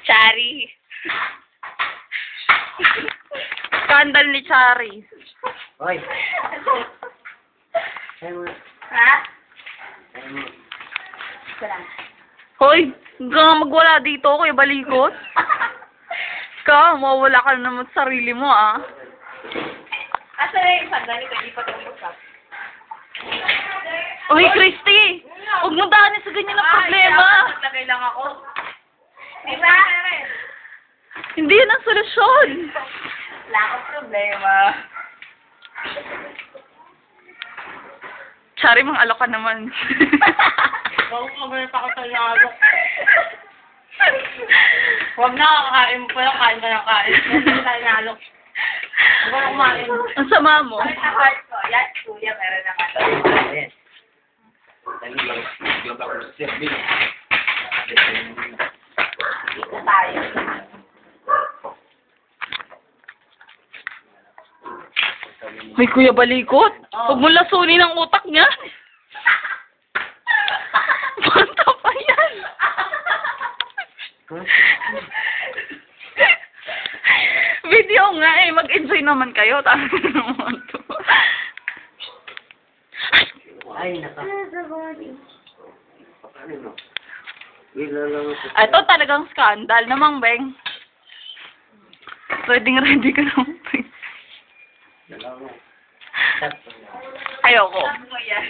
Chari. Skandal ni Chari. Hoy. Ay mo. Ha? Ay mo. Hoy, hanggang nga magwala dito, Kuya Balikot. Ikaw, mawawala ka na naman sa sarili mo, ah. Asa na yung sandali ko, hindi pa tumusap. Uy, Christy! Huwag mo daanin sa ganyan na problema. Naglagay lang ako. Diba? Hindi yun ang solusyon. Wala akong problema. Chari, mang alok ka naman. Huwag mo ba pa ako sa nalok? Huwag na, kakain mo pa lang, kain ka ng kain. Huwag na tayo nalok. Huwag na kumain. Ang sama mo. Ay, sa heart ko. Yan, kuya, meron naman. Ayan. Dali lang. Global ko sa service. Dito tayo. May Kuya Balikot. Huwag mo lasunin ang utak niya. Banta pa yan. Video nga eh. Mag-enjoy naman kayo. Tama naman to. Ay, naka. Ano mo? Bigla lang ako. Ito talagang skandal namang, Beng. Ready ka naman, Beng. Dalawa. Ayoko. Ano mo yan?